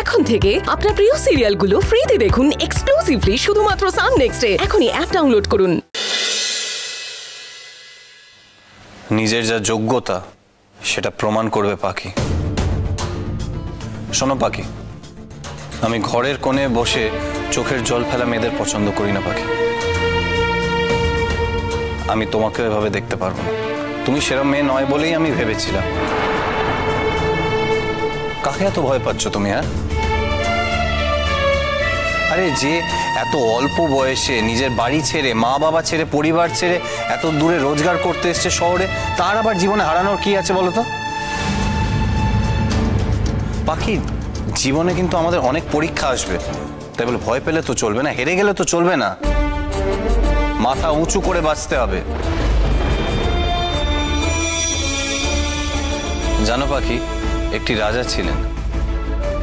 এখন থেকে আপনার প্রিয় সিরিয়ালগুলো ফ্রিতে দেখুন এক্সক্লুসিভলি শুধুমাত্র সান নেক্সটে। এখনই অ্যাপ ডাউনলোড করুন। নিজের যা যোগ্যতা সেটা প্রমাণ করবে পাখি। শোনো পাখি, আমি ঘরের কোণে বসে চোখের জল ফেলা মেয়েদের পছন্দ করি না পাখি। আমি তোমাকে এভাবে দেখতে পারবো না। তুমি সেরকম মেয়ে নয় বলেই আমি ভেবেছিলাম। কাকে এত ভয় পাচ্ছ তুমি? হ্যাঁ, আরে যে এত অল্প বয়সে নিজের বাড়ি ছেড়ে, মা বাবা ছেড়ে, পরিবার ছেড়ে এত দূরে রোজগার করতে এসছে শহরে, তার আবার জীবনে হারানোর কি আছে বলো তো? পাখি, জীবনে কিন্তু আমাদের অনেক পরীক্ষা আসবে, তাই বলে ভয় পেলে তো চলবে না, হেরে গেলে তো চলবে না। মাথা উঁচু করে বাঁচতে হবে। জানো পাখি, একটি রাজা ছিলেন।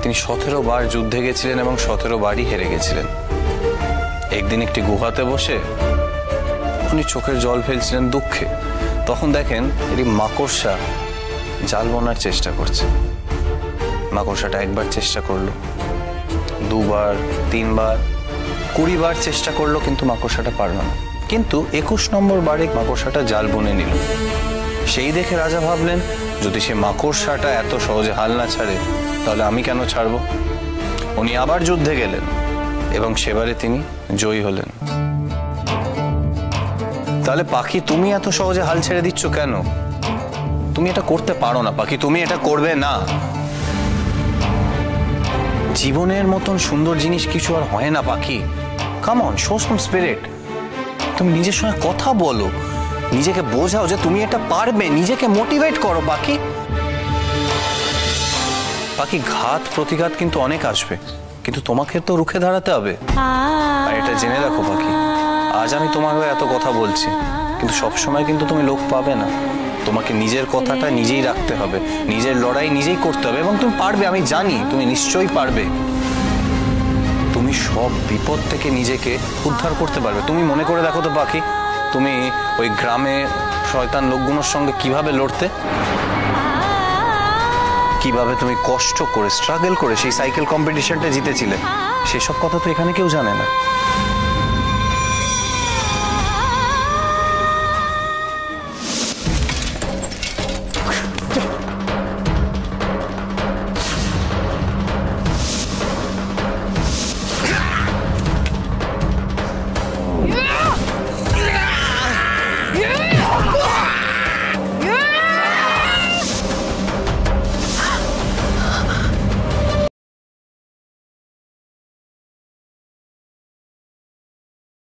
তিনি 17 বার যুদ্ধে গেছিলেন এবং 17 বারই হেরে গেছিলেন। একদিন একটি গুহাতে বসে উনি চোখের জল ফেলছিলেন দুঃখে। তখন দেখেন একটি মাকড়সা জাল বোনার চেষ্টা করছে। মাকড়সাটা একবার চেষ্টা করলো, দুবার, 3 বার, 20 বার চেষ্টা করলো, কিন্তু মাকড়সাটা পারল না। কিন্তু 21 নম্বর বারে মাকড়সাটা জাল বুনে নিল। সেই দেখে রাজা ভাবলেন, যদি সে মাকড়সাটা এত সহজে হাল না ছাড়ে, তাহলে আমি কেন ছাড়বো? উনি আবার যুদ্ধে গেলেন এবং সেবারে তিনি জয়ী হলেন। তাহলে পাখি, তুমি এত সহজে হাল ছেড়ে দিচ্ছ কেন? তুমি এটা করতে পারো না পাখি, তুমি এটা করবে না। জীবনের মতন সুন্দর জিনিস কিছু আর হয় না পাখি। Come on, show some spirit. তুমি নিজের সঙ্গে কথা বলো, নিজেকে বোঝাও যে তুমি এটা পারবে, নিজেকে মোটিভেট করো পাখি। পাখি, ঘাত প্রতিঘাত কিন্তু অনেক আসবে, কিন্তু তোমাকে তো রুখে দাঁড়াতে হবে। আর এটা জেনে রাখো পাখি, আজ আমি তোমার হয়ে এত কথা বলছি, কিন্তু সবসময় কিন্তু তুমি লোক পাবে না। তোমাকে নিজের কথাটা নিজেই রাখতে হবে, নিজের লড়াই নিজেই করতে হবে, এবং তুমি পারবে, আমি জানি তুমি নিশ্চয়ই পারবে। তুমি সব বিপদ থেকে নিজেকে উদ্ধার করতে পারবে। তুমি মনে করে দেখো তো পাখি, তুমি ওই গ্রামে শয়তান লোকগুলোর সঙ্গে কিভাবে লড়তে, কিভাবে তুমি কষ্ট করে, স্ট্রাগল করে সেই সাইকেল কম্পিটিশনটা জিতেছিলে, সেসব কথা তো এখানে কেউ জানে না।